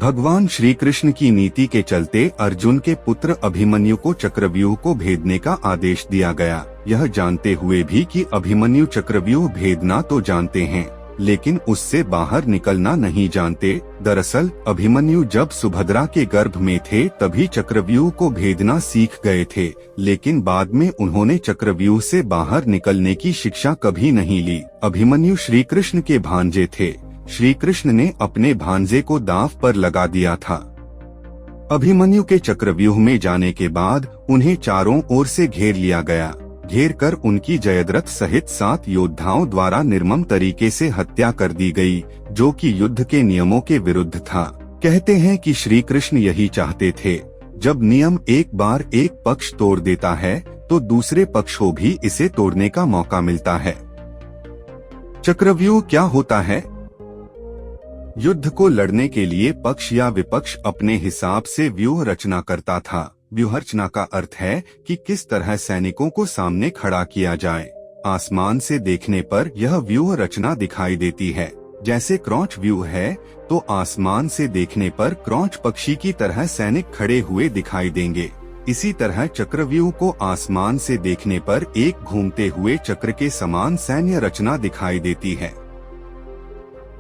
भगवान श्री कृष्ण की नीति के चलते अर्जुन के पुत्र अभिमन्यु को चक्रव्यूह को भेदने का आदेश दिया गया। यह जानते हुए भी कि अभिमन्यु चक्रव्यूह भेदना तो जानते हैं, लेकिन उससे बाहर निकलना नहीं जानते। दरअसल अभिमन्यु जब सुभद्रा के गर्भ में थे तभी चक्रव्यूह को भेदना सीख गए थे, लेकिन बाद में उन्होंने चक्रव्यूह से बाहर निकलने की शिक्षा कभी नहीं ली। अभिमन्यु श्री कृष्ण के भांजे थे। श्री कृष्ण ने अपने भांजे को दांव पर लगा दिया था। अभिमन्यु के चक्रव्यूह में जाने के बाद उन्हें चारों ओर से घेर लिया गया। घेर कर उनकी जयद्रथ सहित 7 योद्धाओं द्वारा निर्मम तरीके से हत्या कर दी गई, जो कि युद्ध के नियमों के विरुद्ध था। कहते हैं कि श्री कृष्ण यही चाहते थे, जब नियम एक बार एक पक्ष तोड़ देता है तो दूसरे पक्ष को भी इसे तोड़ने का मौका मिलता है। चक्रव्यूह क्या होता है? युद्ध को लड़ने के लिए पक्ष या विपक्ष अपने हिसाब से व्यूह रचना करता था। व्यूहरचना का अर्थ है कि किस तरह सैनिकों को सामने खड़ा किया जाए। आसमान से देखने पर यह व्यूह रचना दिखाई देती है। जैसे क्रॉच व्यू है तो आसमान से देखने पर क्रॉच पक्षी की तरह सैनिक खड़े हुए दिखाई देंगे। इसी तरह चक्रव्यूह को आसमान से देखने पर एक घूमते हुए चक्र के समान सैन्य रचना दिखाई देती है।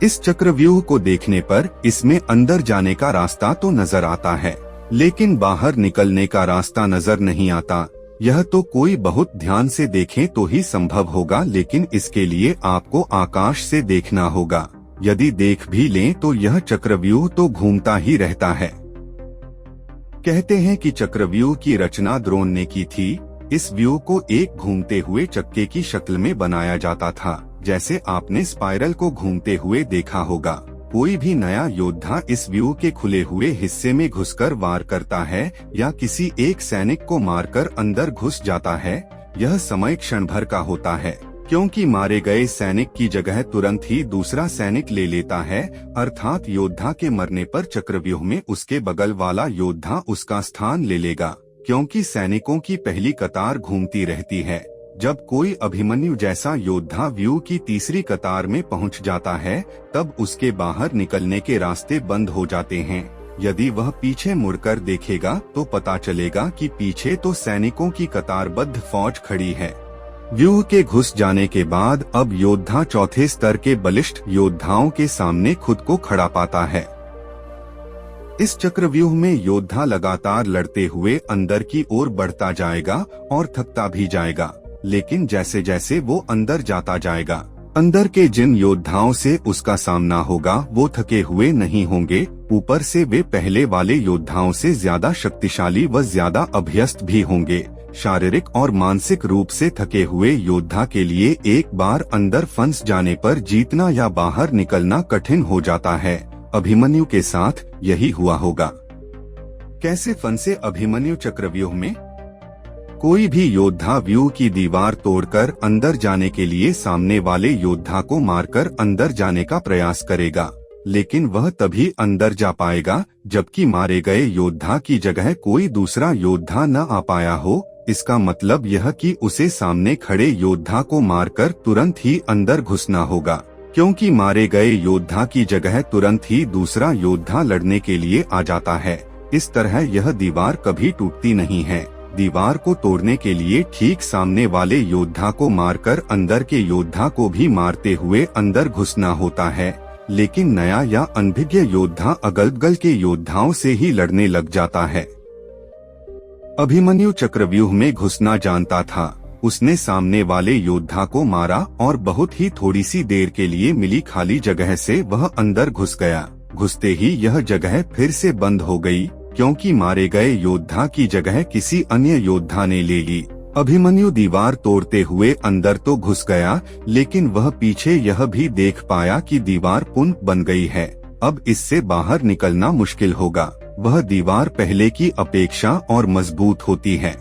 इस चक्रव्यूह को देखने पर इसमें अंदर जाने का रास्ता तो नजर आता है, लेकिन बाहर निकलने का रास्ता नजर नहीं आता। यह तो कोई बहुत ध्यान से देखें तो ही संभव होगा, लेकिन इसके लिए आपको आकाश से देखना होगा। यदि देख भी लें तो यह चक्रव्यूह तो घूमता ही रहता है। कहते हैं कि चक्रव्यूह की रचना द्रोण ने की थी। इस व्यूह को एक घूमते हुए चक्के की शक्ल में बनाया जाता था, जैसे आपने स्पाइरल को घूमते हुए देखा होगा। कोई भी नया योद्धा इस व्यूह के खुले हुए हिस्से में घुसकर वार करता है या किसी एक सैनिक को मारकर अंदर घुस जाता है। यह समय क्षण भर का होता है, क्योंकि मारे गए सैनिक की जगह तुरंत ही दूसरा सैनिक ले लेता है, अर्थात योद्धा के मरने पर चक्रव्यूह में उसके बगल वाला योद्धा उसका स्थान ले लेगा, क्योंकि सैनिकों की पहली कतार घूमती रहती है। जब कोई अभिमन्यु जैसा योद्धा व्यूह की तीसरी कतार में पहुंच जाता है तब उसके बाहर निकलने के रास्ते बंद हो जाते हैं। यदि वह पीछे मुड़कर देखेगा तो पता चलेगा कि पीछे तो सैनिकों की कतारबद्ध फौज खड़ी है। व्यूह के घुस जाने के बाद अब योद्धा चौथे स्तर के बलिष्ठ योद्धाओं के सामने खुद को खड़ा पाता है। इस चक्रव्यूह में योद्धा लगातार लड़ते हुए अंदर की ओर बढ़ता जाएगा और थकता भी जाएगा, लेकिन जैसे जैसे वो अंदर जाता जाएगा, अंदर के जिन योद्धाओं से उसका सामना होगा वो थके हुए नहीं होंगे। ऊपर से वे पहले वाले योद्धाओं से ज्यादा शक्तिशाली व ज्यादा अभ्यस्त भी होंगे। शारीरिक और मानसिक रूप से थके हुए योद्धा के लिए एक बार अंदर फंस जाने पर जीतना या बाहर निकलना कठिन हो जाता है। अभिमन्यु के साथ यही हुआ होगा। कैसे फंसे अभिमन्यु चक्रव्यूह में? कोई भी योद्धा व्यूह की दीवार तोड़कर अंदर जाने के लिए सामने वाले योद्धा को मारकर अंदर जाने का प्रयास करेगा, लेकिन वह तभी अंदर जा पाएगा जबकि मारे गए योद्धा की जगह कोई दूसरा योद्धा न आ पाया हो। इसका मतलब यह कि उसे सामने खड़े योद्धा को मारकर तुरंत ही अंदर घुसना होगा, क्योंकि मारे गए योद्धा की जगह तुरंत ही दूसरा योद्धा लड़ने के लिए आ जाता है। इस तरह यह दीवार कभी टूटती नहीं है। दीवार को तोड़ने के लिए ठीक सामने वाले योद्धा को मारकर अंदर के योद्धा को भी मारते हुए अंदर घुसना होता है, लेकिन नया या अनभिज्ञ योद्धा अगल बगल के योद्धाओं से ही लड़ने लग जाता है। अभिमन्यु चक्रव्यूह में घुसना जानता था। उसने सामने वाले योद्धा को मारा और बहुत ही थोड़ी सी देर के लिए मिली खाली जगह से वह अंदर घुस गया। घुसते ही यह जगह फिर से बंद हो गई, क्योंकि मारे गए योद्धा की जगह किसी अन्य योद्धा ने ले ली। अभिमन्यु दीवार तोड़ते हुए अंदर तो घुस गया, लेकिन वह पीछे यह भी देख पाया कि दीवार पुनः बन गई है। अब इससे बाहर निकलना मुश्किल होगा। वह दीवार पहले की अपेक्षा और मजबूत होती है।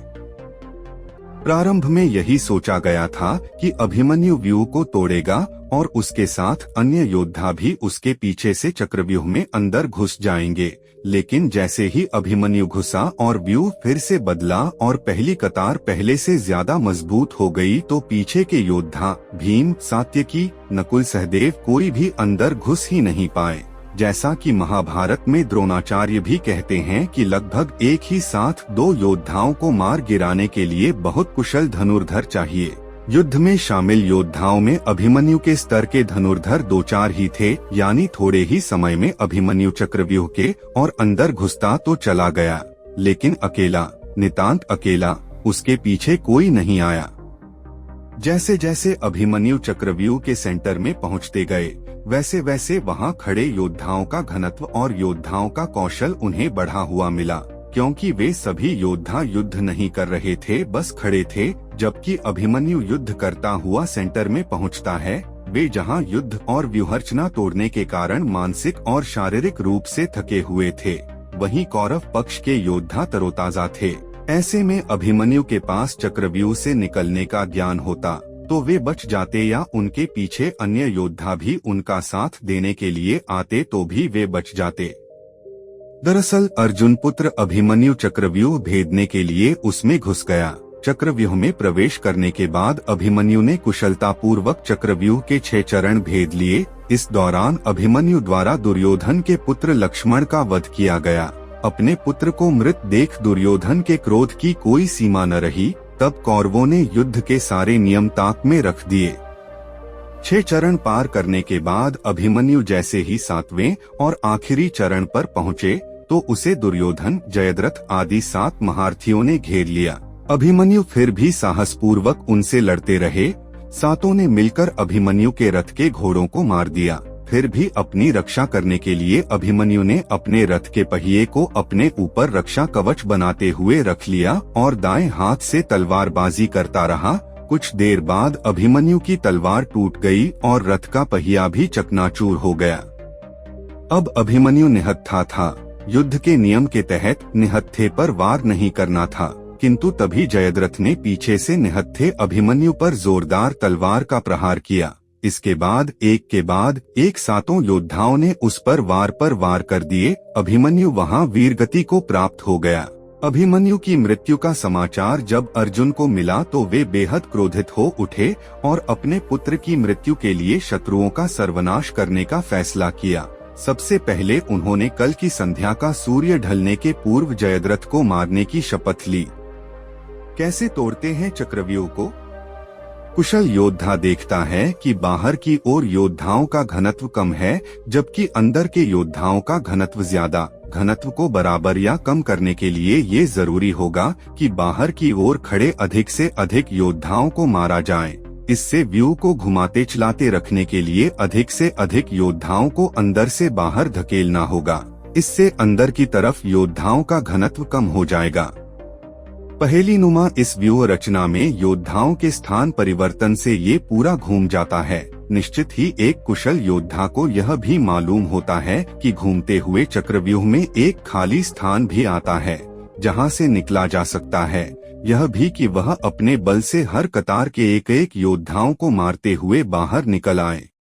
प्रारंभ में यही सोचा गया था कि अभिमन्यु व्यूह को तोड़ेगा और उसके साथ अन्य योद्धा भी उसके पीछे से चक्रव्यूह में अंदर घुस जाएंगे, लेकिन जैसे ही अभिमन्यु घुसा और व्यूह फिर से बदला और पहली कतार पहले से ज्यादा मजबूत हो गई तो पीछे के योद्धा भीम, सात्यकी, नकुल, सहदेव कोई भी अंदर घुस ही नहीं पाए। जैसा कि महाभारत में द्रोणाचार्य भी कहते हैं कि लगभग एक ही साथ दो योद्धाओं को मार गिराने के लिए बहुत कुशल धनुर्धर चाहिए। युद्ध में शामिल योद्धाओं में अभिमन्यु के स्तर के धनुर्धर 2-4 ही थे, यानी थोड़े ही समय में अभिमन्यु चक्रव्यूह के और अंदर घुसता तो चला गया, लेकिन अकेला, नितांत अकेला, उसके पीछे कोई नहीं आया। जैसे जैसे अभिमन्यु चक्रव्यूह के सेंटर में पहुंचते गए, वैसे वैसे वहां खड़े योद्धाओं का घनत्व और योद्धाओं का कौशल उन्हें बढ़ा हुआ मिला, क्योंकि वे सभी योद्धा युद्ध नहीं कर रहे थे, बस खड़े थे। जबकि अभिमन्यु युद्ध करता हुआ सेंटर में पहुंचता है, वे जहां युद्ध और व्यूहरचना तोड़ने के कारण मानसिक और शारीरिक रूप से थके हुए थे, वहीं कौरव पक्ष के योद्धा तरोताजा थे। ऐसे में अभिमन्यु के पास चक्रव्यूह से निकलने का ज्ञान होता तो वे बच जाते, या उनके पीछे अन्य योद्धा भी उनका साथ देने के लिए आते तो भी वे बच जाते। दरअसल अर्जुन पुत्र अभिमन्यु चक्रव्यूह भेदने के लिए उसमें घुस गया। चक्रव्यूह में प्रवेश करने के बाद अभिमन्यु ने कुशलता पूर्वक चक्रव्यूह के 6 चरण भेद लिए। इस दौरान अभिमन्यु द्वारा दुर्योधन के पुत्र लक्ष्मण का वध किया गया। अपने पुत्र को मृत देख दुर्योधन के क्रोध की कोई सीमा न रही। तब कौरवों ने युद्ध के सारे नियम ताक में रख दिए। 6 चरण पार करने के बाद अभिमन्यु जैसे ही 7वें और आखिरी चरण पर पहुँचे तो उसे दुर्योधन, जयद्रथ आदि 7 महारथियों ने घेर लिया। अभिमन्यु फिर भी साहसपूर्वक उनसे लड़ते रहे। 7 ने मिलकर अभिमन्यु के रथ के घोड़ों को मार दिया। फिर भी अपनी रक्षा करने के लिए अभिमन्यु ने अपने रथ के पहिए को अपने ऊपर रक्षा कवच बनाते हुए रख लिया और दाएं हाथ से तलवारबाजी करता रहा। कुछ देर बाद अभिमन्यु की तलवार टूट गई और रथ का पहिया भी चकनाचूर हो गया। अब अभिमन्यु निहत्था था। युद्ध के नियम के तहत निहत्थे पर वार नहीं करना था, किंतु तभी जयद्रथ ने पीछे से निहत्थे अभिमन्यु पर जोरदार तलवार का प्रहार किया। इसके बाद एक के बाद एक 7 योद्धाओं ने उस पर वार कर दिए। अभिमन्यु वहां वीरगति को प्राप्त हो गया। अभिमन्यु की मृत्यु का समाचार जब अर्जुन को मिला तो वे बेहद क्रोधित हो उठे और अपने पुत्र की मृत्यु के लिए शत्रुओं का सर्वनाश करने का फैसला किया। सबसे पहले उन्होंने कल की संध्या का सूर्य ढलने के पूर्व जयद्रथ को मारने की शपथ ली। कैसे तोड़ते हैं चक्रव्यूह को? कुशल योद्धा देखता है कि बाहर की ओर योद्धाओं का घनत्व कम है, जबकि अंदर के योद्धाओं का घनत्व ज्यादा। घनत्व को बराबर या कम करने के लिए ये जरूरी होगा कि बाहर की ओर खड़े अधिक से अधिक योद्धाओं को मारा जाए। इससे व्यूह को घुमाते चलाते रखने के लिए अधिक से अधिक योद्धाओं को अंदर से बाहर धकेलना होगा। इससे अंदर की तरफ योद्धाओं का घनत्व कम हो जाएगा। पहेलीनुमा इस व्यूह रचना में योद्धाओं के स्थान परिवर्तन से ये पूरा घूम जाता है। निश्चित ही एक कुशल योद्धा को यह भी मालूम होता है कि घूमते हुए चक्रव्यूह में एक खाली स्थान भी आता है जहां से निकला जा सकता है। यह भी कि वह अपने बल से हर कतार के एक एक योद्धाओं को मारते हुए बाहर निकल आए।